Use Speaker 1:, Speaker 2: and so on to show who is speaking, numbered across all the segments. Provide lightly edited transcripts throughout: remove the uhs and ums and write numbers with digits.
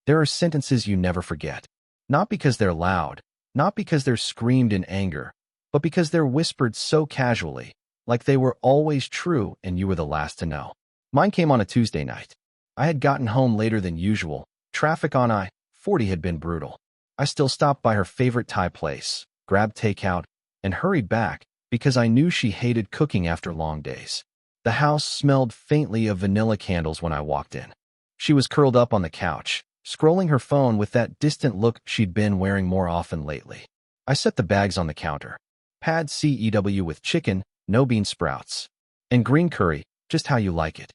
Speaker 1: There are sentences you never forget. Not because they're loud, not because they're screamed in anger, but because they're whispered so casually, like they were always true and you were the last to know. Mine came on a Tuesday night. I had gotten home later than usual. Traffic on I-40 had been brutal. I still stopped by her favorite Thai place, grabbed takeout, and hurried back because I knew she hated cooking after long days. The house smelled faintly of vanilla candles when I walked in. She was curled up on the couch, scrolling her phone with that distant look she'd been wearing more often lately. I set the bags on the counter. Pad CEW with chicken, no bean sprouts, and green curry, just how you like it.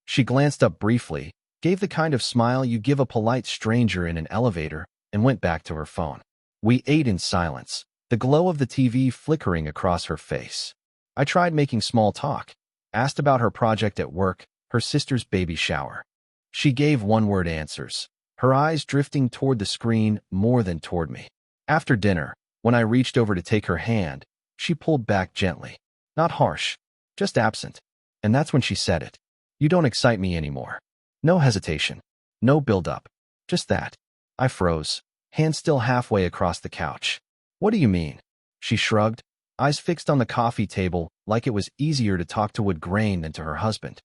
Speaker 1: She glanced up briefly, gave the kind of smile you give a polite stranger in an elevator, and went back to her phone. We ate in silence, the glow of the TV flickering across her face. I tried making small talk, asked about her project at work, her sister's baby shower. She gave one-word answers, her eyes drifting toward the screen more than toward me. After dinner, when I reached over to take her hand, she pulled back gently. Not harsh, just absent. And that's when she said it. You don't excite me anymore. No hesitation. No build-up. Just that. I froze, hand still halfway across the couch. What do you mean? She shrugged, eyes fixed on the coffee table like it was easier to talk to Wood Grain than to her husband.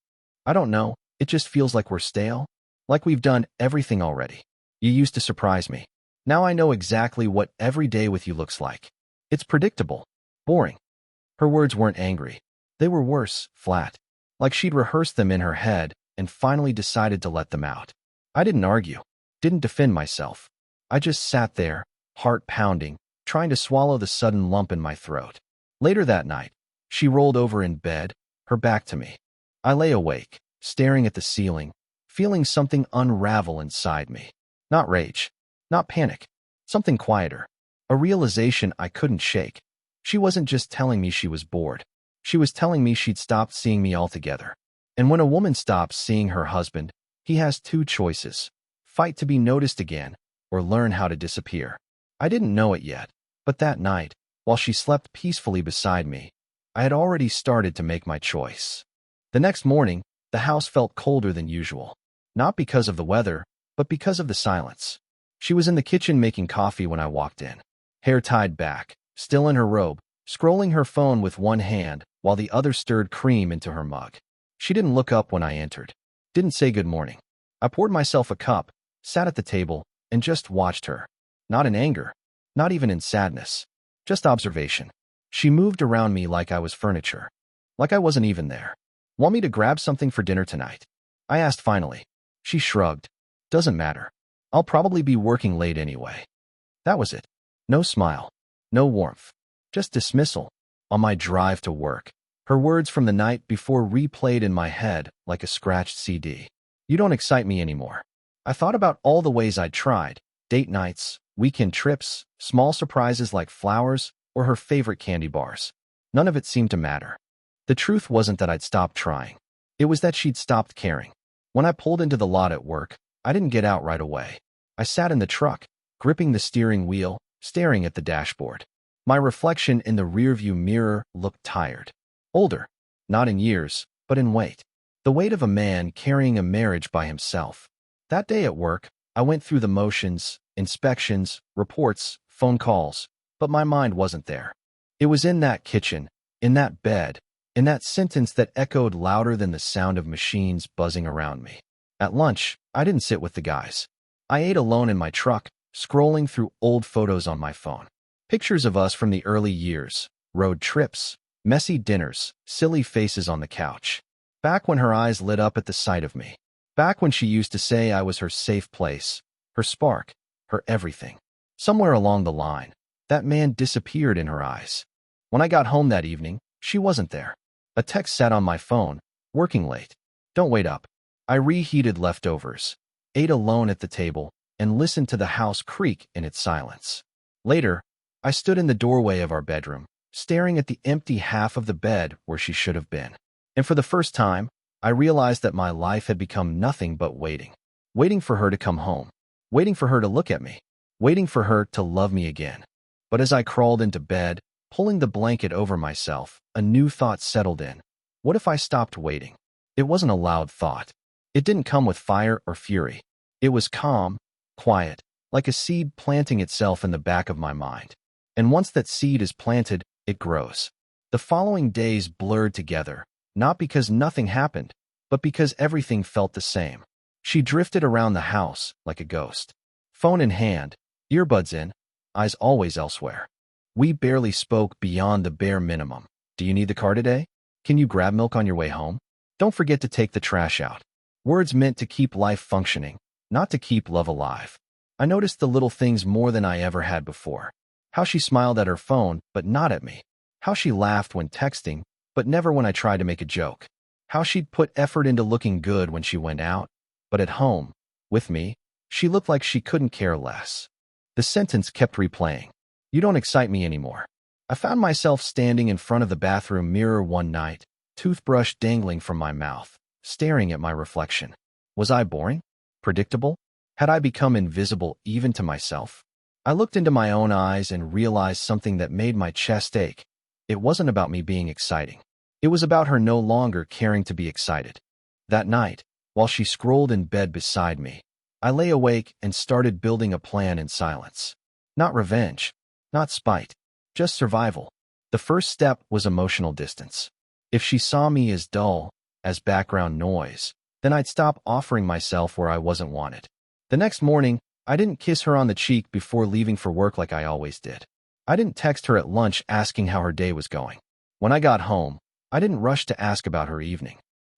Speaker 1: I don't know, it just feels like we're stale. Like we've done everything already. You used to surprise me. Now I know exactly what every day with you looks like. It's predictable. Boring. Her words weren't angry. They were worse, flat. Like she'd rehearsed them in her head and finally decided to let them out. I didn't argue. Didn't defend myself. I just sat there, heart pounding, trying to swallow the sudden lump in my throat. Later that night, she rolled over in bed, her back to me. I lay awake, staring at the ceiling, feeling something unravel inside me. Not rage, not panic, something quieter. A realization I couldn't shake. She wasn't just telling me she was bored. She was telling me she'd stopped seeing me altogether. And when a woman stops seeing her husband, he has two choices: fight to be noticed again, or learn how to disappear. I didn't know it yet, but that night, while she slept peacefully beside me, I had already started to make my choice. The next morning, the house felt colder than usual. Not because of the weather, but because of the silence. She was in the kitchen making coffee when I walked in. Hair tied back, still in her robe, scrolling her phone with one hand while the other stirred cream into her mug. She didn't look up when I entered. Didn't say good morning. I poured myself a cup, sat at the table, and just watched her. Not in anger. Not even in sadness. Just observation. She moved around me like I was furniture. Like I wasn't even there. Want me to grab something for dinner tonight? I asked finally. She shrugged. Doesn't matter. I'll probably be working late anyway. That was it. No smile. No warmth. Just dismissal. On my drive to work, her words from the night before replayed in my head like a scratched CD. You don't excite me anymore. I thought about all the ways I'd tried. Date nights, weekend trips, small surprises like flowers, or her favorite candy bars. None of it seemed to matter. The truth wasn't that I'd stopped trying. It was that she'd stopped caring. When I pulled into the lot at work, I didn't get out right away. I sat in the truck, gripping the steering wheel, staring at the dashboard. My reflection in the rearview mirror looked tired. Older. Not in years, but in weight. The weight of a man carrying a marriage by himself. That day at work, I went through the motions, inspections, reports, phone calls, but my mind wasn't there. It was in that kitchen, in that bed, in that sentence that echoed louder than the sound of machines buzzing around me. At lunch, I didn't sit with the guys. I ate alone in my truck, scrolling through old photos on my phone. Pictures of us from the early years, road trips, messy dinners, silly faces on the couch. Back when her eyes lit up at the sight of me. Back when she used to say I was her safe place, her spark, her everything. Somewhere along the line, that man disappeared in her eyes. When I got home that evening, she wasn't there. A text sat on my phone, working late. Don't wait up. I reheated leftovers, ate alone at the table, and listened to the house creak in its silence. Later, I stood in the doorway of our bedroom, staring at the empty half of the bed where she should have been. And for the first time, I realized that my life had become nothing but waiting. Waiting for her to come home. Waiting for her to look at me. Waiting for her to love me again. But as I crawled into bed, pulling the blanket over myself, a new thought settled in. What if I stopped waiting? It wasn't a loud thought. It didn't come with fire or fury. It was calm, quiet, like a seed planting itself in the back of my mind. And once that seed is planted, it grows. The following days blurred together, not because nothing happened, but because everything felt the same. She drifted around the house like a ghost. Phone in hand, earbuds in, eyes always elsewhere. We barely spoke beyond the bare minimum. Do you need the car today? Can you grab milk on your way home? Don't forget to take the trash out. Words meant to keep life functioning, not to keep love alive. I noticed the little things more than I ever had before. How she smiled at her phone, but not at me. How she laughed when texting, but never when I tried to make a joke. How she'd put effort into looking good when she went out, but at home, with me, she looked like she couldn't care less. The sentence kept replaying. You don't excite me anymore. I found myself standing in front of the bathroom mirror one night, toothbrush dangling from my mouth, staring at my reflection. Was I boring? Predictable? Had I become invisible even to myself? I looked into my own eyes and realized something that made my chest ache. It wasn't about me being exciting. It was about her no longer caring to be excited. That night, while she scrolled in bed beside me, I lay awake and started building a plan in silence. Not revenge, not spite, just survival. The first step was emotional distance. If she saw me as dull, as background noise, then I'd stop offering myself where I wasn't wanted. The next morning, I didn't kiss her on the cheek before leaving for work like I always did. I didn't text her at lunch asking how her day was going. When I got home, I didn't rush to ask about her evening.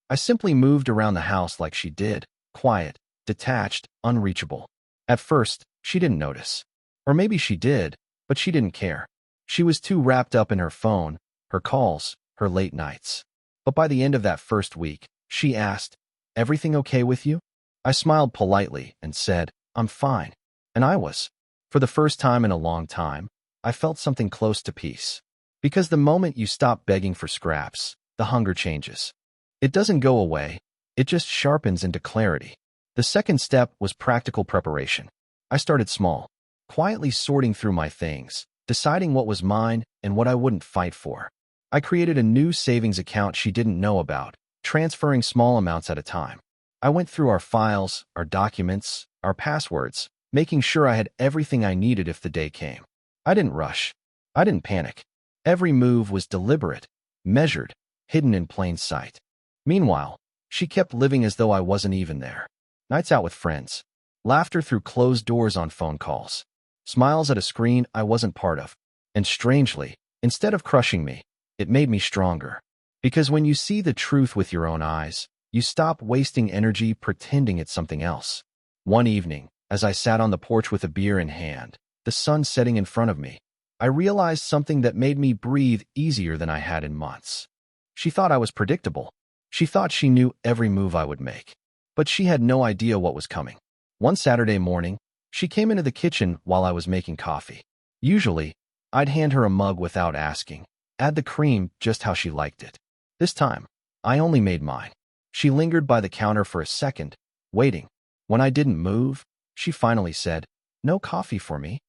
Speaker 1: I simply moved around the house like she did, quiet, detached, unreachable. At first, she didn't notice. Or maybe she did, but she didn't care. She was too wrapped up in her phone, her calls, her late nights. But by the end of that first week, she asked, "Everything okay with you?" I smiled politely and said, "I'm fine." And I was. For the first time in a long time, I felt something close to peace. Because the moment you stop begging for scraps, the hunger changes. It doesn't go away, it just sharpens into clarity. The second step was practical preparation. I started small, quietly sorting through my things, deciding what was mine and what I wouldn't fight for. I created a new savings account she didn't know about, transferring small amounts at a time. I went through our files, our documents, our passwords, making sure I had everything I needed if the day came. I didn't rush. I didn't panic. Every move was deliberate, measured, hidden in plain sight. Meanwhile, she kept living as though I wasn't even there. Nights out with friends, laughter through closed doors on phone calls, smiles at a screen I wasn't part of. And strangely, instead of crushing me, it made me stronger. Because when you see the truth with your own eyes, you stop wasting energy pretending it's something else. One evening, as I sat on the porch with a beer in hand, the sun setting in front of me, I realized something that made me breathe easier than I had in months. She thought I was predictable. She thought she knew every move I would make. But she had no idea what was coming. One Saturday morning, she came into the kitchen while I was making coffee. Usually, I'd hand her a mug without asking, add the cream just how she liked it. This time, I only made mine. She lingered by the counter for a second, waiting. When I didn't move, she finally said, "No coffee for me?"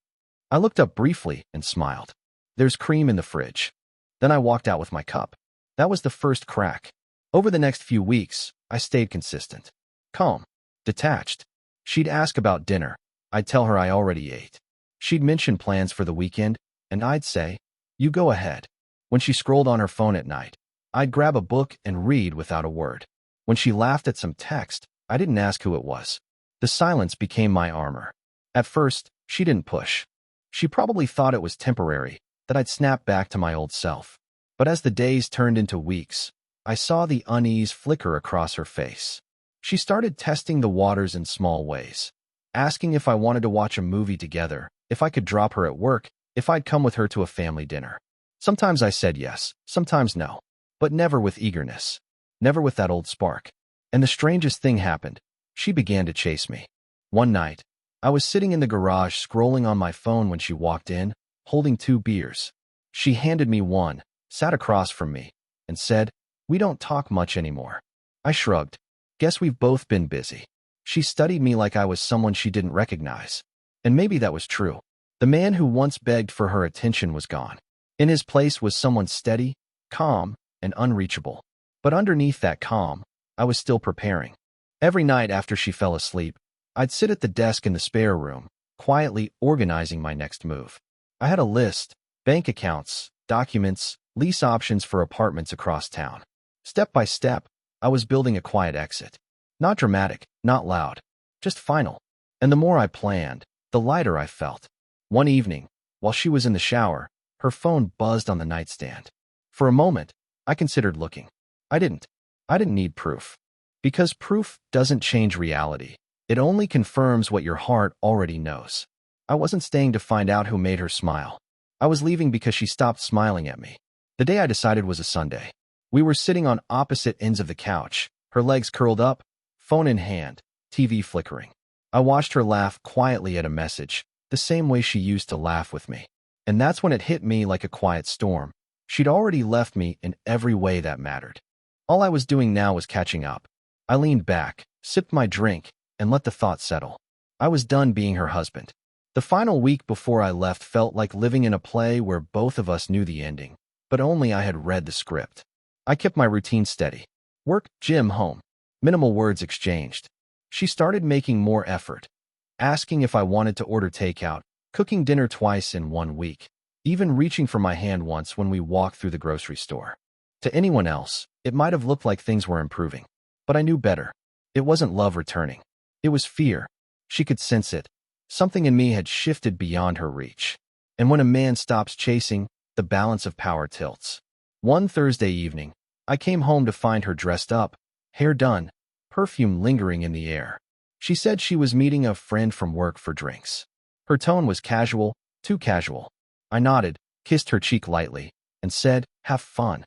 Speaker 1: I looked up briefly and smiled. "There's cream in the fridge." Then I walked out with my cup. That was the first crack. Over the next few weeks, I stayed consistent. Calm. Detached. She'd ask about dinner. I'd tell her I already ate. She'd mention plans for the weekend, and I'd say, "You go ahead." When she scrolled on her phone at night, I'd grab a book and read without a word. When she laughed at some text, I didn't ask who it was. The silence became my armor. At first, she didn't push. She probably thought it was temporary, that I'd snap back to my old self. But as the days turned into weeks, I saw the unease flicker across her face. She started testing the waters in small ways, asking if I wanted to watch a movie together, if I could drop her at work, if I'd come with her to a family dinner. Sometimes I said yes, sometimes no, but never with eagerness, never with that old spark. And the strangest thing happened. She began to chase me. One night, I was sitting in the garage scrolling on my phone when she walked in, holding 2 beers. She handed me one, sat across from me, and said, "We don't talk much anymore." I shrugged. Guess we've both been busy. She studied me like I was someone she didn't recognize. And maybe that was true. The man who once begged for her attention was gone. In his place was someone steady, calm, and unreachable. But underneath that calm, I was still preparing. Every night after she fell asleep, I'd sit at the desk in the spare room, quietly organizing my next move. I had a list: bank accounts, documents, lease options for apartments across town. Step by step, I was building a quiet exit. Not dramatic, not loud, just final. And the more I planned, the lighter I felt. One evening, while she was in the shower, her phone buzzed on the nightstand. For a moment, I considered looking. I didn't. I didn't need proof. Because proof doesn't change reality. It only confirms what your heart already knows. I wasn't staying to find out who made her smile. I was leaving because she stopped smiling at me. The day I decided was a Sunday. We were sitting on opposite ends of the couch, her legs curled up, phone in hand, TV flickering. I watched her laugh quietly at a message, the same way she used to laugh with me. And that's when it hit me like a quiet storm. She'd already left me in every way that mattered. All I was doing now was catching up. I leaned back, sipped my drink, and let the thought settle. I was done being her husband. The final week before I left felt like living in a play where both of us knew the ending, but only I had read the script. I kept my routine steady. Work, gym, home. Minimal words exchanged. She started making more effort, asking if I wanted to order takeout, cooking dinner twice in 1 week, even reaching for my hand once when we walked through the grocery store. To anyone else, it might have looked like things were improving, but I knew better. It wasn't love returning. It was fear. She could sense it. Something in me had shifted beyond her reach. And when a man stops chasing, the balance of power tilts. One Thursday evening, I came home to find her dressed up, hair done, perfume lingering in the air. She said she was meeting a friend from work for drinks. Her tone was casual, too casual. I nodded, kissed her cheek lightly, and said, "Have fun."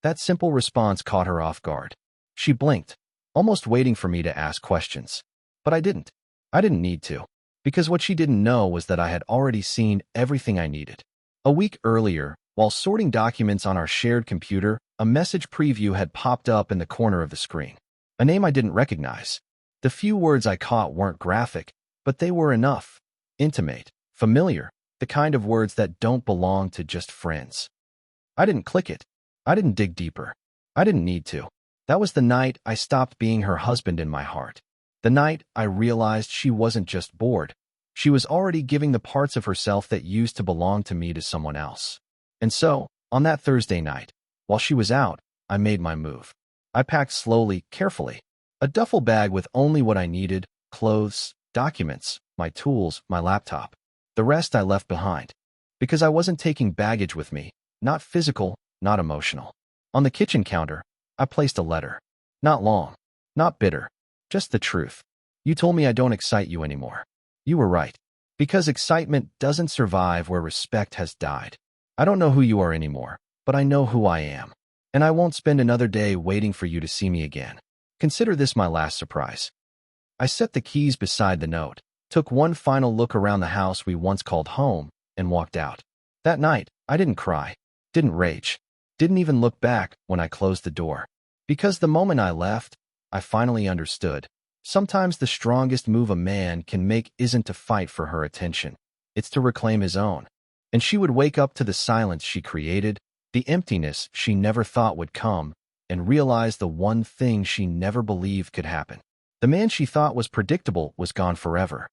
Speaker 1: That simple response caught her off guard. She blinked, almost waiting for me to ask questions. But I didn't. I didn't need to. Because what she didn't know was that I had already seen everything I needed. A week earlier, while sorting documents on our shared computer, a message preview had popped up in the corner of the screen. A name I didn't recognize. The few words I caught weren't graphic, but they were enough. Intimate, familiar, the kind of words that don't belong to just friends. I didn't click it. I didn't dig deeper. I didn't need to. That was the night I stopped being her husband in my heart. The night I realized she wasn't just bored. She was already giving the parts of herself that used to belong to me to someone else. And so, on that Thursday night, while she was out, I made my move. I packed slowly, carefully. A duffel bag with only what I needed: clothes, documents, my tools, my laptop. The rest I left behind. Because I wasn't taking baggage with me, not physical, not emotional. On the kitchen counter, I placed a letter. Not long, not bitter, just the truth. You told me I don't excite you anymore. You were right. Because excitement doesn't survive where respect has died. I don't know who you are anymore, but I know who I am. And I won't spend another day waiting for you to see me again. Consider this my last surprise. I set the keys beside the note, took one final look around the house we once called home, and walked out. That night, I didn't cry, didn't rage, didn't even look back when I closed the door. Because the moment I left, I finally understood. Sometimes the strongest move a man can make isn't to fight for her attention. It's to reclaim his own. And she would wake up to the silence she created, the emptiness she never thought would come, and realize the one thing she never believed could happen. The man she thought was predictable was gone forever.